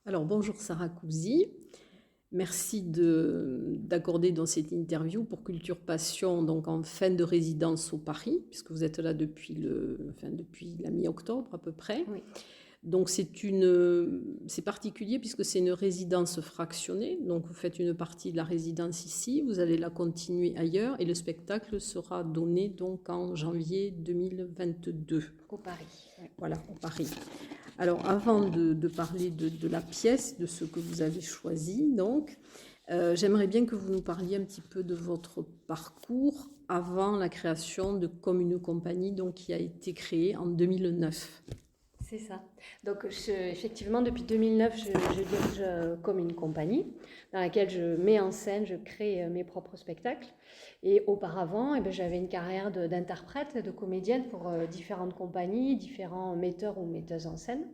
Alors bonjour Sarah Cousy, merci d'accorder dans cette interview pour Culture Passion, donc en fin de résidence au Paris, puisque vous êtes là depuis la mi-octobre à peu près. Oui, Donc c'est particulier puisque c'est une résidence fractionnée, donc vous faites une partie de la résidence ici, vous allez la continuer ailleurs et le spectacle sera donné donc en janvier 2022. au Paris. Oui. Voilà, au Paris. Alors, avant de parler de la pièce, de ce que vous avez choisi, donc, j'aimerais bien que vous nous parliez un petit peu de votre parcours avant la création de Comme une compagnie, donc, qui a été créée en 2009. C'est ça. Donc, effectivement, depuis 2009, je dirige comme une compagnie dans laquelle je mets en scène, je crée mes propres spectacles. Et auparavant, j'avais une carrière d'interprète, de comédienne pour différentes compagnies, différents metteurs ou metteuses en scène.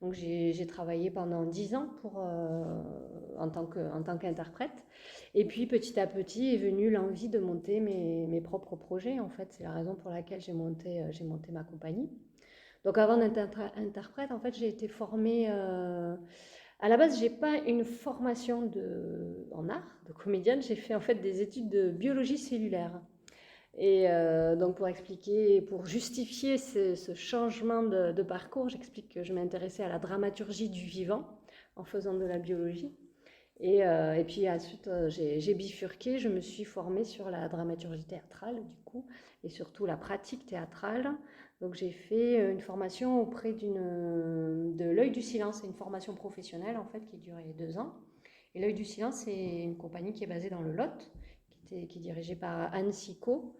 Donc, j'ai travaillé pendant 10 ans en tant qu'interprète. Et puis, petit à petit, est venue l'envie de monter mes propres projets. En fait, c'est la raison pour laquelle j'ai monté ma compagnie. Donc avant d'être interprète, en fait, j'ai été formée. À la base, j'ai pas une formation en art de comédienne. J'ai fait en fait des études de biologie cellulaire. Et donc pour justifier ce changement de parcours, j'explique que je m'intéressais à la dramaturgie du vivant en faisant de la biologie. Et puis ensuite, j'ai bifurqué, je me suis formée sur la dramaturgie théâtrale, du coup, et surtout la pratique théâtrale. Donc j'ai fait une formation auprès de l'Œil du Silence, c'est une formation professionnelle en fait qui durait 2 ans. Et l'Œil du Silence, c'est une compagnie qui est basée dans le Lot, qui est dirigée par Anne Sicot,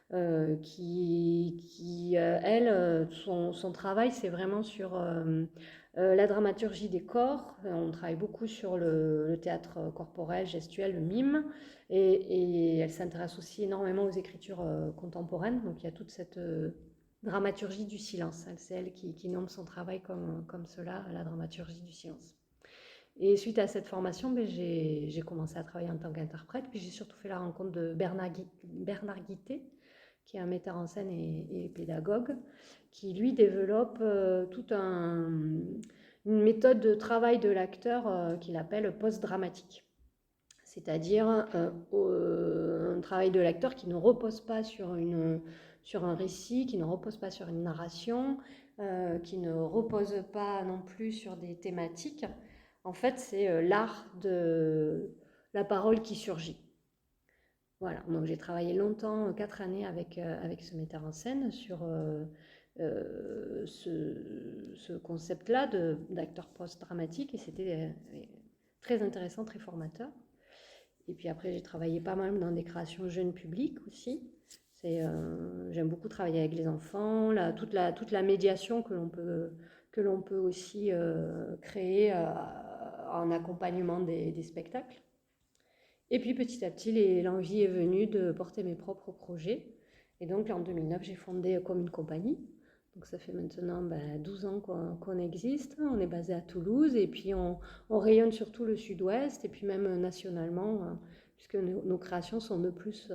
elle, son travail, c'est vraiment sur la dramaturgie des corps. On travaille beaucoup sur le théâtre corporel, gestuel, le mime. Et elle s'intéresse aussi énormément aux écritures contemporaines. Donc il y a toute cette dramaturgie du silence. C'est elle qui nomme son travail comme cela, la dramaturgie du silence. Et suite à cette formation, j'ai commencé à travailler en tant qu'interprète. Puis j'ai surtout fait la rencontre de Bernard Guittet, qui est un metteur en scène et pédagogue, qui lui développe une méthode de travail de l'acteur qu'il appelle post-dramatique. C'est-à-dire un travail de l'acteur qui ne repose pas sur un récit, qui ne repose pas sur une narration, qui ne repose pas non plus sur des thématiques. En fait, c'est l'art de la parole qui surgit. Voilà, donc j'ai travaillé longtemps, 4 années avec ce metteur en scène sur ce concept-là d'acteur post-dramatique et c'était très intéressant, très formateur. Et puis après, j'ai travaillé pas mal dans des créations jeunes publics aussi. J'aime beaucoup travailler avec les enfants, toute la médiation que l'on peut aussi créer en accompagnement des spectacles. Et puis petit à petit, l'envie est venue de porter mes propres projets. Et donc en 2009, j'ai fondé Comme une compagnie. Donc ça fait maintenant 12 ans qu'on existe. On est basé à Toulouse et puis on rayonne sur tout le sud-ouest et puis même nationalement, puisque nos créations sont de plus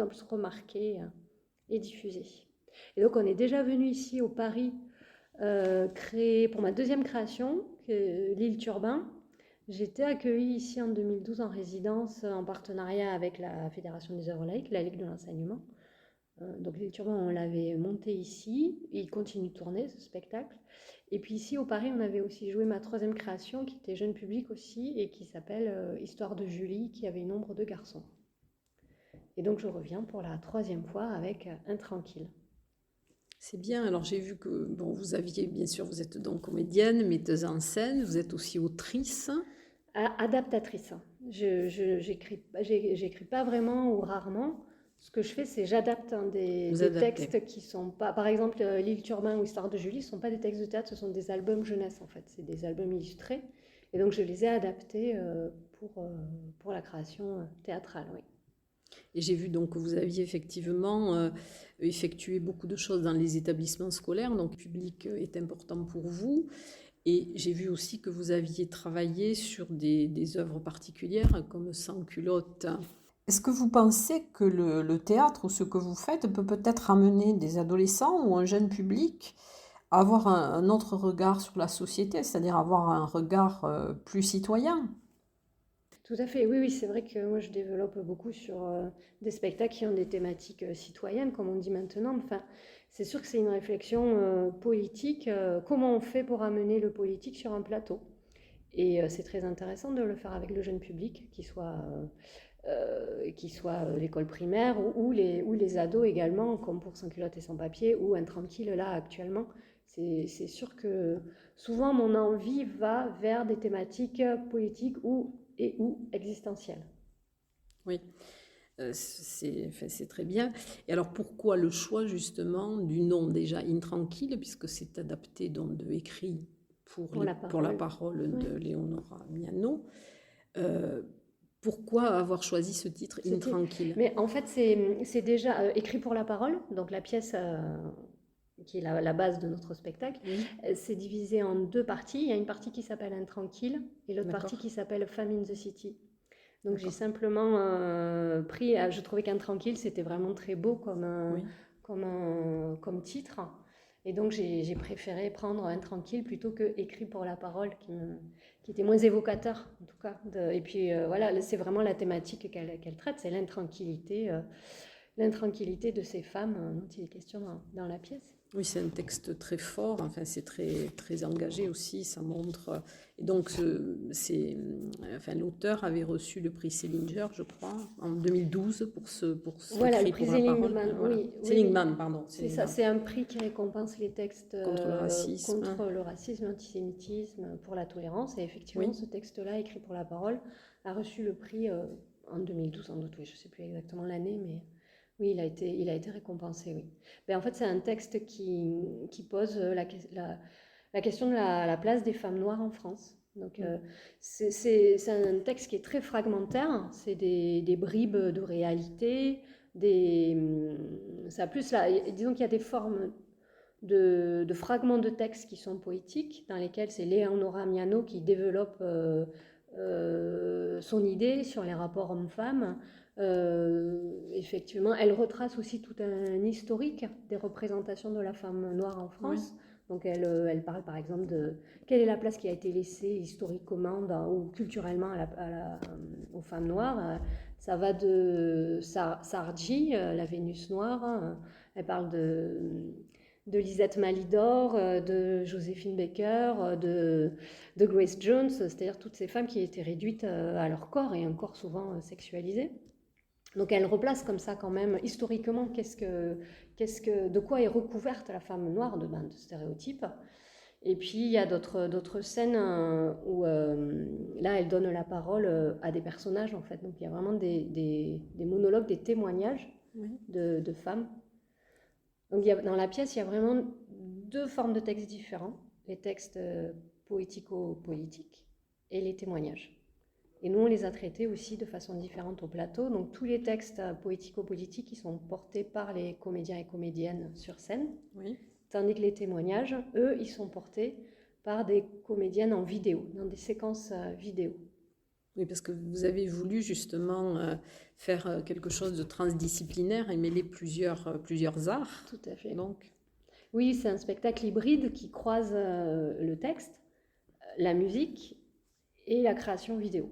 en plus remarquées et diffusées. Et donc on est déjà venu ici au Paris créer pour ma deuxième création, l'île Turbin. J'ai été accueillie ici en 2012 en résidence en partenariat avec la Fédération des œuvres laïques, la Ligue de l'enseignement. Donc les Turbans, on l'avait monté ici, il continue de tourner ce spectacle. Et puis ici au Paris, on avait aussi joué ma troisième création qui était jeune public aussi et qui s'appelle Histoire de Julie, qui avait une ombre de garçon. Et donc je reviens pour la troisième fois avec Intranquille. C'est bien. Alors, j'ai vu que, bon, bien sûr, vous êtes donc comédienne, metteuse en scène, vous êtes aussi autrice. Adaptatrice. J'écris pas vraiment ou rarement. Ce que je fais, c'est j'adapte Vous des adaptez. textes qui sont pas, par exemple, L'île Turbin ou Histoire de Julie, ce sont pas des textes de théâtre, ce sont des albums jeunesse en fait. C'est des albums illustrés. Et donc je les ai adaptés pour la création théâtrale, oui. Et j'ai vu donc que vous aviez effectivement effectué beaucoup de choses dans les établissements scolaires, donc le public est important pour vous. Et j'ai vu aussi que vous aviez travaillé sur des œuvres particulières comme Sans culotte. Est-ce que vous pensez que le théâtre ou ce que vous faites peut peut-être amener des adolescents ou un jeune public avoir un autre regard sur la société, c'est-à-dire avoir un regard plus citoyen. Tout à fait, oui, oui, c'est vrai que moi je développe beaucoup sur des spectacles qui ont des thématiques citoyennes, comme on dit maintenant. Enfin, c'est sûr que c'est une réflexion politique. Comment on fait pour amener le politique sur un plateau? Et c'est très intéressant de le faire avec le jeune public, qui soit l'école primaire ou les ados également, comme pour Sans culotte et sans papier, ou Intranquille là actuellement. C'est sûr que souvent mon envie va vers des thématiques politiques ou existentielles. Oui, c'est très bien. Et alors pourquoi le choix justement du nom déjà Intranquille, puisque c'est adapté donc de écrit Pour la pour la parole. parole Oui. de Léonora Miano. Pourquoi avoir choisi ce titre Intranquille? Mais en fait, c'est déjà écrit pour la parole, donc la pièce qui est la base de notre spectacle, Oui, c'est divisé en deux parties. Il y a une partie qui s'appelle Intranquille et l'autre partie d'accord, qui s'appelle Femme in the City. Donc j'ai d'accord. simplement pris, je trouvais qu'Intranquille, c'était vraiment très beau Oui, comme titre. Et donc j'ai préféré prendre Intranquille plutôt que Écrit pour la parole, qui était moins évocateur en tout cas. Et puis voilà, c'est vraiment la thématique qu'elle traite, c'est l'intranquillité de ces femmes dont il est question dans la pièce. oui, c'est un texte très fort, enfin c'est très, très engagé aussi, ça montre. Et donc enfin, l'auteur avait reçu le prix Salinger, je crois, en 2012 pour ce Voilà, le écrit prix pour la parole. Seligman, Voilà. oui, oui, oui. Seligman, pardon, C'est ça, Seligman. c'est un prix qui récompense les textes Contre le racisme. contre le racisme, l'antisémitisme, pour la tolérance. Et effectivement, Oui, ce texte-là, écrit pour la parole, a reçu le prix en 2012, sans doute, oui, je ne sais plus exactement l'année, mais oui, il a été récompensé, oui. Ben, en fait, c'est un texte qui pose la question de la place des femmes noires en France. Donc, c'est un texte qui est très fragmentaire, c'est des bribes de réalité, ça plus là, disons qu'il y a des formes de fragments de texte qui sont poétiques, dans lesquels c'est Léonora Miano qui développe son idée sur les rapports hommes-femmes. Effectivement, elle retrace aussi tout un historique des représentations de la femme noire en oui, France. Donc elle parle par exemple de quelle est la place qui a été laissée historiquement ou culturellement aux femmes noires. Ça va de Sarji, la Vénus noire. Elle parle de Lisette Malidor, de Joséphine Baker, de Grace Jones, c'est-à-dire toutes ces femmes qui étaient réduites à leur corps et un corps souvent sexualisé. Donc elle replace comme ça quand même historiquement de quoi est recouverte la femme noire de stéréotypes. Et puis il y a d'autres scènes où là elle donne la parole à des personnages en fait. Donc il y a vraiment des monologues, des témoignages oui. de femmes. Donc dans la pièce il y a vraiment deux formes de textes différents, les textes poético-politiques et les témoignages. Et nous, on les a traités aussi de façon différente au plateau. Donc tous les textes poético-politiques qui sont portés par les comédiens et comédiennes sur scène, Oui. tandis que les témoignages, eux, ils sont portés par des comédiennes en vidéo, dans des séquences vidéo. Oui, parce que vous avez voulu justement faire quelque chose de transdisciplinaire et mêler plusieurs arts. Tout à fait. Donc, Oui, c'est un spectacle hybride qui croise le texte, la musique et la création vidéo.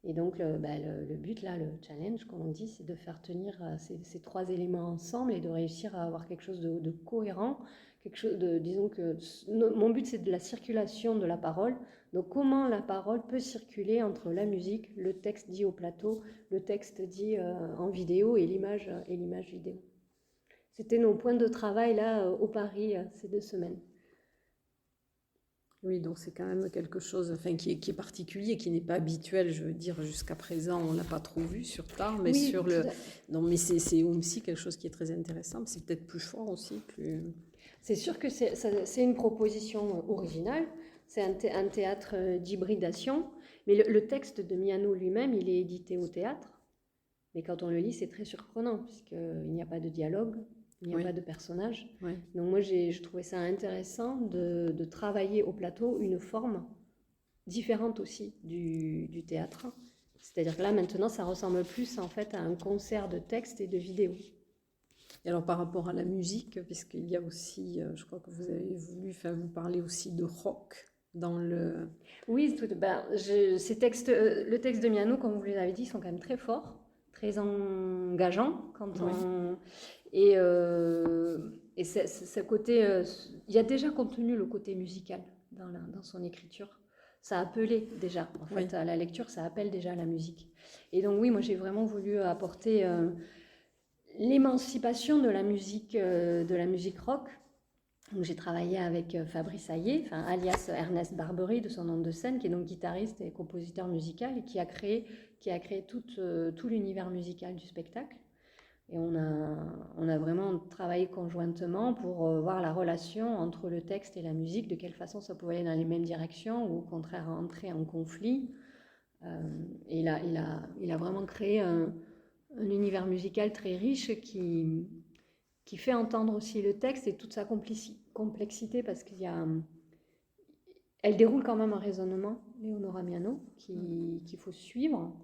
Et donc le but là, le challenge, comme on dit, c'est de faire tenir ces trois éléments ensemble et de réussir à avoir quelque chose de cohérent, quelque chose disons que mon but c'est de la circulation de la parole. Donc comment la parole peut circuler entre la musique, le texte dit au plateau, le texte dit en vidéo et l'image vidéo. C'était nos points de travail là au Paris ces 2 semaines. oui, donc c'est quand même quelque chose enfin, qui est particulier, qui n'est pas habituel, je veux dire, jusqu'à présent, on n'a pas trop vu sur Tard, mais Oui, sur le... Non, mais c'est aussi quelque chose qui est très intéressant, c'est peut-être plus fort aussi, plus... C'est sûr que c'est une proposition originale, c'est un théâtre d'hybridation, mais le texte de Miano lui-même, il est édité au théâtre, mais quand on le lit, c'est très surprenant, puisqu'il n'y a pas de dialogue, il n'y a Oui, pas de personnage. oui. Donc moi, je trouvais ça intéressant de travailler au plateau une forme différente aussi du théâtre. C'est-à-dire que là, maintenant, ça ressemble plus en fait à un concert de texte et de vidéo. Et alors par rapport à la musique, puisqu'il y a aussi, je crois que vous avez voulu, enfin vous parlez aussi de rock dans le... Oui, ces textes, le texte de Miano, comme vous l'avez dit, sont quand même très forts, très engageants. Ouais. Et ce côté, il y a déjà contenu le côté musical dans son écriture. Ça appelait déjà, en fait, à la lecture, ça appelle déjà la musique. Et donc oui, moi j'ai vraiment voulu apporter l'émancipation de la musique rock. Donc, j'ai travaillé avec Fabrice Hayé, alias Ernest Barbery de son nom de scène, qui est donc guitariste et compositeur musical et qui a créé tout l'univers musical du spectacle. Et on a vraiment travaillé conjointement pour voir la relation entre le texte et la musique, de quelle façon ça pouvait aller dans les mêmes directions ou au contraire entrer en conflit. Et il a vraiment créé un univers musical très riche qui fait entendre aussi le texte et toute sa complexité parce elle déroule quand même un raisonnement, Leonora Miano, qu'il faut suivre.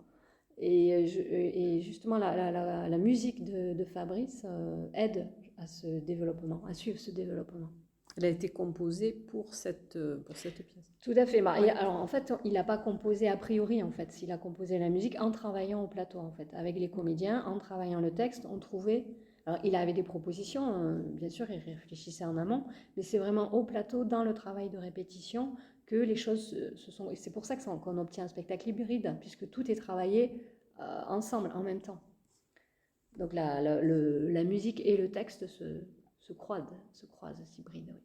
Et justement, la musique de Fabrice aide à ce développement, à suivre ce développement. Elle a été composée pour cette pièce. Tout à fait. Alors, en fait, il n'a pas composé a priori, en fait. Il a composé la musique en travaillant au plateau, en fait. Avec les comédiens, en travaillant le texte, on trouvait... Alors, il avait des propositions, bien sûr, il réfléchissait en amont, mais c'est vraiment au plateau, dans le travail de répétition, que les choses se sont... Et c'est pour ça qu'on obtient un spectacle hybride, puisque tout est travaillé ensemble, en même temps. Donc, la musique et le texte se croisent, s'hybrident, oui.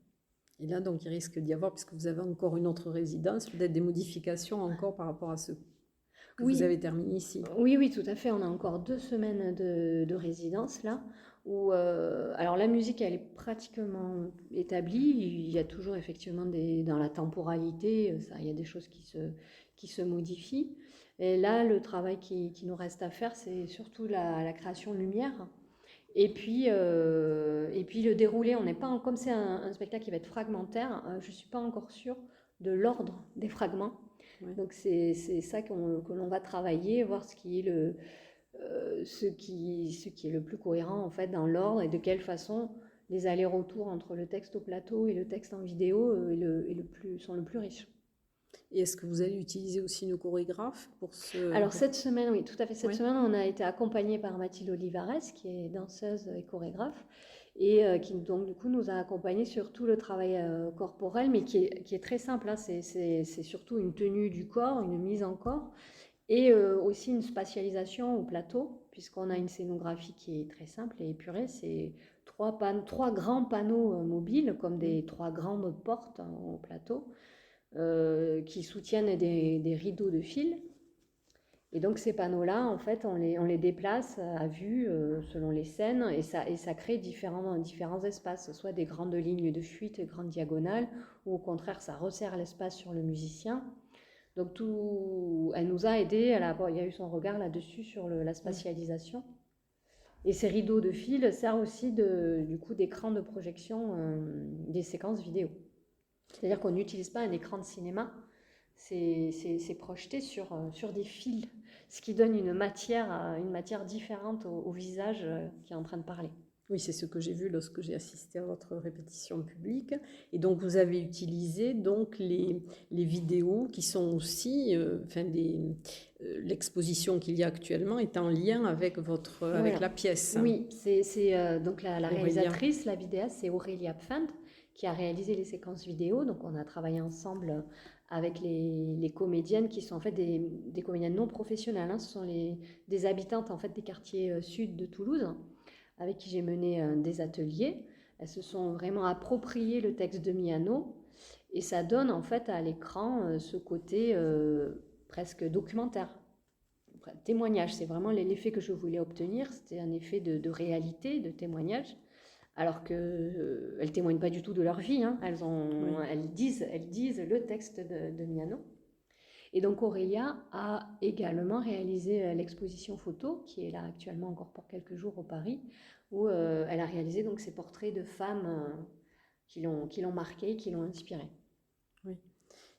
Et là, donc, il risque d'y avoir, puisque vous avez encore une autre résidence, peut-être des modifications encore par rapport à ce que vous avez terminé ici. Oui, tout à fait. On a encore 2 semaines de résidence là. Alors la musique, elle est pratiquement établie. Il y a toujours effectivement dans la temporalité, il y a des choses qui se modifient. Et là, le travail qui nous reste à faire, c'est surtout la création lumière. Et puis le déroulé, on n'est pas comme c'est un spectacle qui va être fragmentaire, je ne suis pas encore sûre de l'ordre des fragments. Ouais. Donc c'est ça que l'on va travailler, voir ce qui est le plus cohérent en fait dans l'ordre et de quelle façon les allers-retours entre le texte au plateau et le texte en vidéo sont le plus riches. Et est-ce que vous allez utiliser aussi nos chorégraphes pour ce... Alors cette semaine, oui, tout à fait. Cette semaine, on a été accompagné par Mathilde Olivares, qui est danseuse et chorégraphe, et qui donc du coup nous a accompagnés sur tout le travail corporel, mais qui est très simple. Hein. C'est surtout une tenue du corps, une mise en corps, et aussi une spatialisation au plateau, puisqu'on a une scénographie qui est très simple et épurée. C'est trois grands panneaux mobiles, comme des 3 grandes portes au plateau. Qui soutiennent des rideaux de fil. Et donc ces panneaux-là, en fait, on les déplace à vue selon les scènes et ça crée différents espaces, soit des grandes lignes de fuite, grandes diagonales, ou au contraire, ça resserre l'espace sur le musicien. Donc elle nous a aidés, il y a eu son regard là-dessus sur la spatialisation. Et ces rideaux de fil servent aussi du coup d'écran de projection des séquences vidéo. C'est-à-dire qu'on n'utilise pas un écran de cinéma, c'est projeté sur des fils, ce qui donne une matière différente au visage qui est en train de parler. Oui, c'est ce que j'ai vu lorsque j'ai assisté à votre répétition publique. Et donc, vous avez utilisé donc les vidéos qui sont aussi, l'exposition qu'il y a actuellement est en lien avec avec la pièce. Oui, c'est donc la réalisatrice, la vidéaste, c'est Aurélia Pfand, qui a réalisé les séquences vidéo. Donc, on a travaillé ensemble avec les comédiennes qui sont en fait des comédiennes non professionnelles. Hein. Ce sont des habitantes en fait des quartiers sud de Toulouse, avec qui j'ai mené des ateliers. Elles se sont vraiment appropriées le texte de Miano et ça donne en fait à l'écran ce côté presque documentaire, témoignage. C'est vraiment l'effet que je voulais obtenir, c'était un effet de réalité, de témoignage, alors qu'elles ne témoignent pas du tout de leur vie. Hein. Elles disent le texte de Miano. Et donc Aurélia a également réalisé l'exposition photo, qui est là actuellement encore pour quelques jours au Paris, où elle a réalisé donc ces portraits de femmes qui l'ont marquée, qui l'ont inspirée. Oui.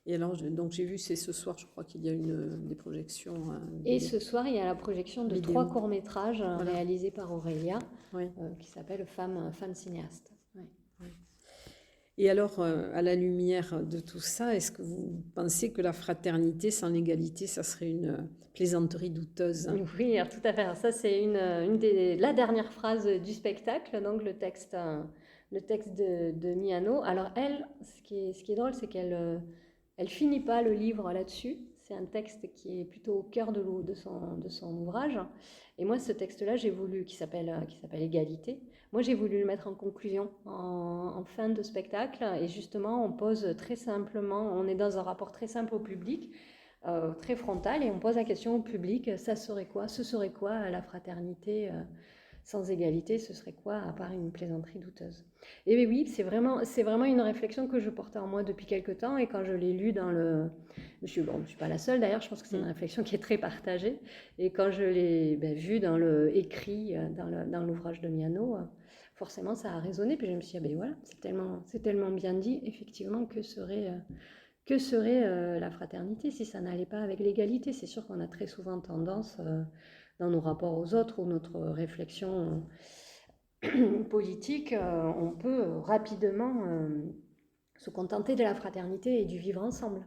Et alors, donc j'ai vu, c'est ce soir, je crois qu'il y a des projections. Et ce soir, il y a la projection de 3 courts-métrages Voilà. réalisés par Aurélia, Oui. qui s'appelle Femme cinéaste. Oui. Et alors, à la lumière de tout ça, est-ce que vous pensez que la fraternité sans l'égalité, ça serait une plaisanterie douteuse? Oui, alors, tout à fait. Alors, ça, c'est la dernière phrase du spectacle, donc le texte de Miano. Alors elle, ce qui est drôle, c'est qu'elle finit pas le livre là-dessus. C'est un texte qui est plutôt au cœur de son ouvrage. Et moi, ce texte-là, qui s'appelle Égalité. Moi, j'ai voulu le mettre en conclusion, en fin de spectacle. Et justement, on pose très simplement, on est dans un rapport très simple au public, très frontal, et on pose la question au public, ça serait quoi? Ce serait quoi la fraternité sans égalité? Ce serait quoi, à part une plaisanterie douteuse? Et oui, c'est vraiment une réflexion que je portais en moi depuis quelque temps, et quand je l'ai lu dans le... je ne suis pas la seule d'ailleurs, je pense que c'est une réflexion qui est très partagée, et quand je l'ai vu écrit dans l'ouvrage de Miano, forcément ça a résonné, puis je me suis dit, voilà, c'est tellement bien dit, effectivement, que serait la fraternité si ça n'allait pas avec l'égalité? C'est sûr qu'on a très souvent tendance, dans nos rapports aux autres ou notre réflexion politique, on peut rapidement se contenter de la fraternité et du vivre ensemble,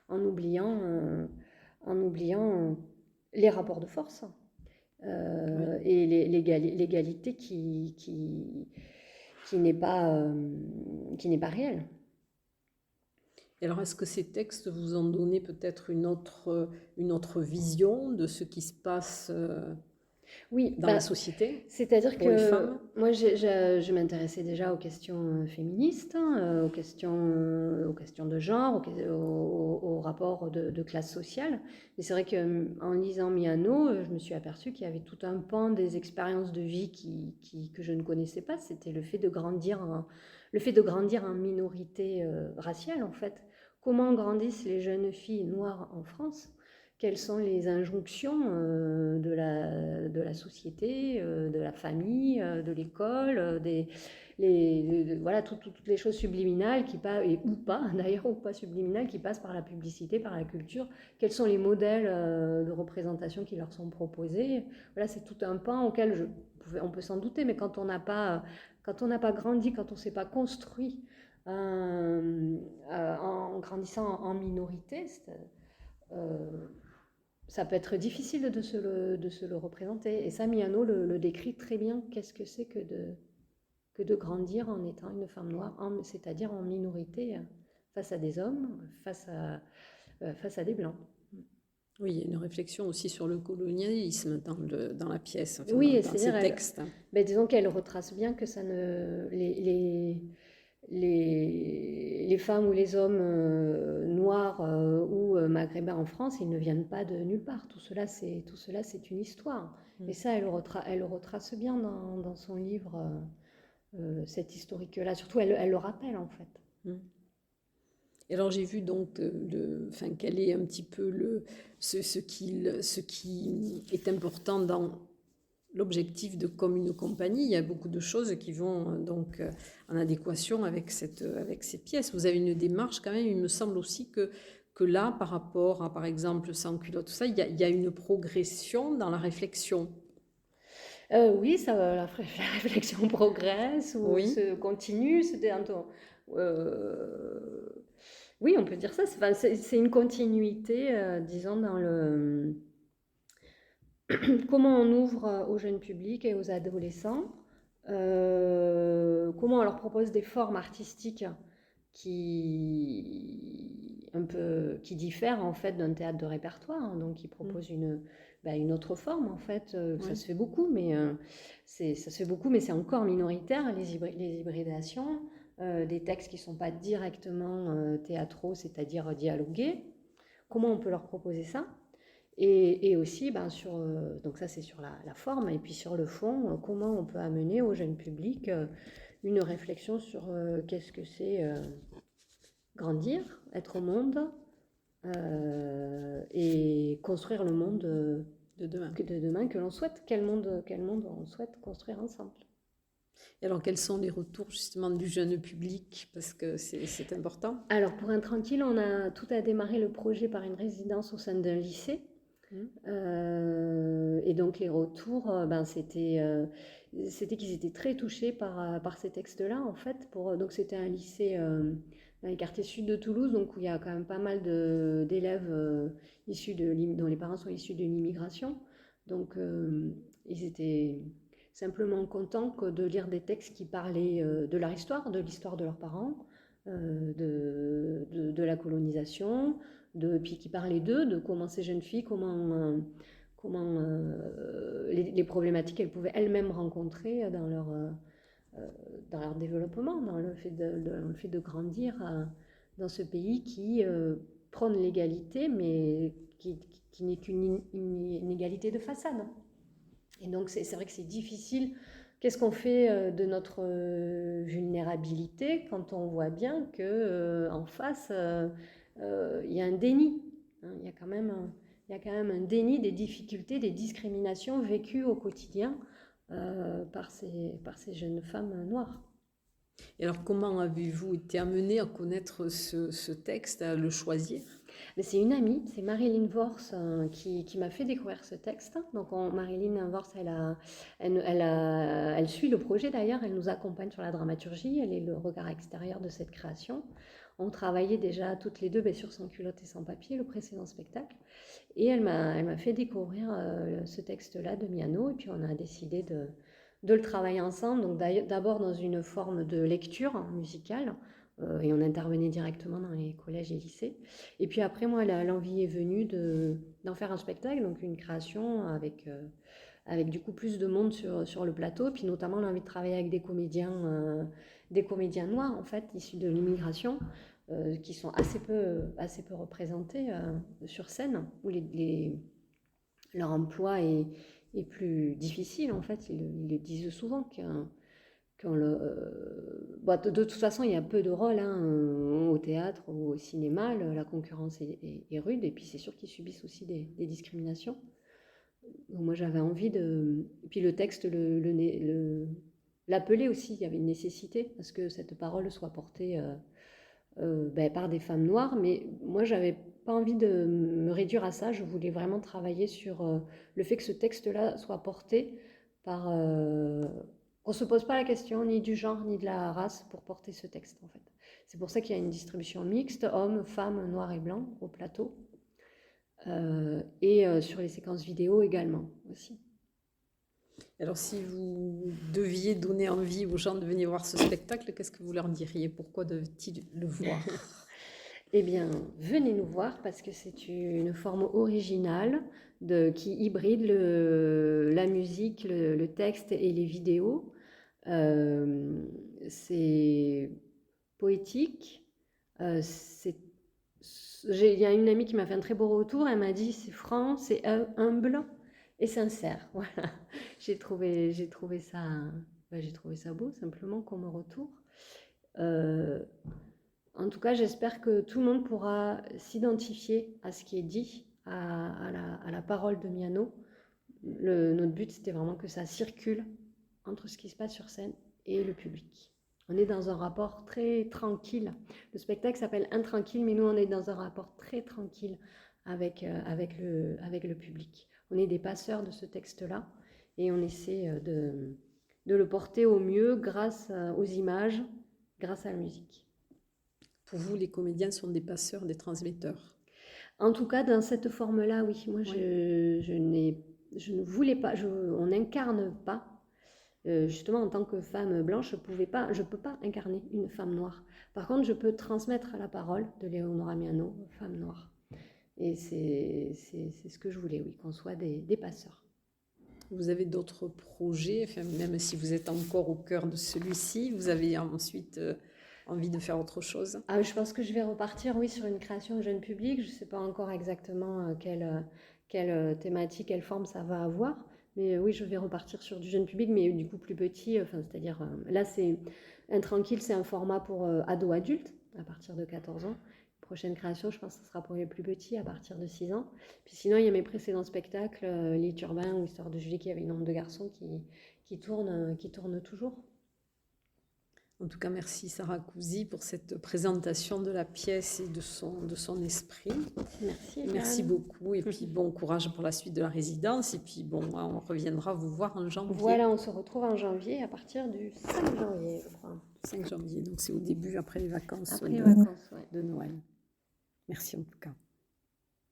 en oubliant les rapports de force et l'égalité qui n'est pas réelle. Et alors, est-ce que ces textes vous ont donné peut-être une autre vision de ce qui se passe Oui, dans la société c'est-à-dire pour les que femmes? moi, je m'intéressais déjà aux questions féministes, aux questions de genre, aux rapports de classe sociale. Mais c'est vrai qu'en lisant Miano, je me suis aperçue qu'il y avait tout un pan des expériences de vie que je ne connaissais pas. C'était le fait de grandir en minorité raciale, en fait. Comment grandissent les jeunes filles noires en France? Quelles sont les injonctions de la société, de la famille, de l'école, voilà, toutes les choses subliminales ou pas, d'ailleurs, ou pas subliminales, qui passent par la publicité, par la culture. Quels sont les modèles de représentation qui leur sont proposés? Voilà, c'est tout un pan auquel on peut s'en douter, mais quand on n'a pas grandi, quand on ne s'est pas construit en grandissant en minorité, ça peut être difficile de se le représenter. Et ça, Miano le décrit très bien. Qu'est-ce que c'est que de grandir en étant une femme noire, c'est-à-dire en minorité face à des hommes, face à des blancs. Oui, il y a une réflexion aussi sur le colonialisme dans la pièce, enfin, oui, dans ces textes. Disons qu'elle retrace bien que ça ne... Les femmes ou les hommes noirs ou maghrébins en France, ils ne viennent pas de nulle part. Tout cela, c'est une histoire. Et ça, elle retrace bien dans son livre, cette historique-là. Surtout, elle le rappelle, en fait. Et alors, j'ai vu donc quel est un petit peu ce qui est important dans l'objectif de Comme une compagnie. Il y a beaucoup de choses qui vont donc en adéquation avec ces pièces. Vous avez une démarche quand même, il me semble aussi que là, par rapport à, par exemple, Sans culotte, tout ça, il y a une progression dans la réflexion. Oui, la réflexion progresse ou Oui. se continue. Oui, on peut dire ça. C'est une continuité, disons, dans le... comment on ouvre aux jeunes publics et aux adolescents, comment on leur propose des formes artistiques qui diffèrent en fait d'un théâtre de répertoire, hein, donc qui proposent une autre forme en fait. Ça se fait beaucoup, mais c'est encore minoritaire, les hybridations, des textes qui ne sont pas directement théâtraux, c'est-à-dire dialogués. Comment on peut leur proposer ça? Et aussi, donc ça c'est sur la forme, et puis sur le fond, comment on peut amener au jeune public une réflexion sur qu'est-ce que c'est grandir, être au monde et construire le monde de demain que l'on souhaite. Quel monde on souhaite construire ensemble. Et alors, quels sont les retours justement du jeune public? Parce que c'est important. Alors, pour Intranquille, tout a démarré le projet par une résidence au sein d'un lycée. Et donc, les retours, c'était qu'ils étaient très touchés par ces textes-là, en fait. Donc, c'était un lycée dans les quartiers sud de Toulouse, donc où il y a quand même pas mal d'élèves dont les parents sont issus de l'immigration. Donc, ils étaient simplement contents de lire des textes qui parlaient de leur histoire, de l'histoire de leurs parents, de la colonisation, puis qui parlaient d'eux, de comment ces jeunes filles, les problématiques qu'elles pouvaient elles-mêmes rencontrer dans leur développement, dans le fait de grandir dans ce pays qui prône l'égalité, mais qui n'est qu'une inégalité de façade. Et donc, c'est vrai que c'est difficile. Qu'est-ce qu'on fait de notre vulnérabilité quand on voit bien qu'en face, il y a un déni, hein, il y a quand même un déni des difficultés, des discriminations vécues au quotidien par ces jeunes femmes noires. Et alors, comment avez-vous été amené à connaître ce texte, à le choisir? Mais c'est une amie, c'est Marilyn Vors qui m'a fait découvrir ce texte. Donc Marilyn Vors, elle suit le projet d'ailleurs, elle nous accompagne sur la dramaturgie, elle est le regard extérieur de cette création. On travaillait déjà toutes les deux sur Sans culotte et sans papier, le précédent spectacle. Et elle m'a fait découvrir ce texte-là de Miano, et puis on a décidé de le travailler ensemble. Donc d'abord dans une forme de lecture musicale, et on intervenait directement dans les collèges et lycées. Et puis après, moi, l'envie est venue d'en faire un spectacle, donc une création avec du coup plus de monde sur le plateau, puis notamment l'envie de travailler avec des comédiens noirs, en fait, issus de l'immigration, qui sont assez peu représentés sur scène, où leur emploi est plus difficile, en fait. Ils le disent souvent de toute façon, il y a peu de rôles au théâtre ou au cinéma, la concurrence est rude, et puis c'est sûr qu'ils subissent aussi des discriminations. Donc moi j'avais envie de... Et puis le texte l'appelait aussi, il y avait une nécessité à ce que cette parole soit portée par des femmes noires, mais moi j'avais pas envie de me réduire à ça, je voulais vraiment travailler sur le fait que ce texte-là soit porté par... qu'on ne se pose pas la question ni du genre ni de la race pour porter ce texte, en fait. C'est pour ça qu'il y a une distribution mixte, hommes, femmes, noirs et blancs au plateau, et sur les séquences vidéo également aussi. Alors, si vous deviez donner envie aux gens de venir voir ce spectacle, qu'est-ce que vous leur diriez? Pourquoi doivent-ils le voir? Eh bien, venez nous voir parce que c'est une forme originale qui hybride la musique, le texte et les vidéos. C'est poétique. Il y a une amie qui m'a fait un très beau retour. Elle m'a dit c'est franc, c'est humble et sincère. Voilà. J'ai trouvé ça beau simplement comme retour. En tout cas, j'espère que tout le monde pourra s'identifier à ce qui est dit, à la parole de Miano. Notre but, c'était vraiment que ça circule entre ce qui se passe sur scène et le public. On est dans un rapport très tranquille. Le spectacle s'appelle Intranquille, mais nous, on est dans un rapport très tranquille avec le public. On est des passeurs de ce texte-là et on essaie de le porter au mieux grâce aux images, grâce à la musique. Pour vous, les comédiens sont des passeurs, des transmetteurs? En tout cas, dans cette forme-là, oui. Moi, je ne voulais pas, on n'incarne pas. Justement, en tant que femme blanche, je ne peux pas incarner une femme noire. Par contre, je peux transmettre la parole de Léonora Miano, femme noire. Et c'est ce que je voulais, oui, qu'on soit des passeurs. Vous avez d'autres projets, enfin, même si vous êtes encore au cœur de celui-ci, vous avez ensuite envie de faire autre chose? Je pense que je vais repartir, oui, sur une création jeune public. Je ne sais pas encore exactement quelle thématique, quelle forme ça va avoir. Mais oui, je vais repartir sur du jeune public, mais du coup plus petit. C'est-à-dire, là, c'est Intranquille, c'est un format pour ados-adultes, à partir de 14 ans. Prochaine création, je pense que ce sera pour les plus petits, à partir de 6 ans. Puis sinon, il y a mes précédents spectacles, Lit urbain ou Histoire de Julie, qui avait une nombre de garçons qui tournent toujours. En tout cas, merci Sarah Couzy pour cette présentation de la pièce et de son esprit. Merci. Merci beaucoup. Et puis, bon courage pour la suite de la résidence. Et puis, bon, on reviendra vous voir en janvier. Voilà, on se retrouve en janvier à partir du 5 janvier, je crois. 5 janvier, donc c'est au début, après les vacances, Après les vacances, ouais. de Noël. Merci en tout cas.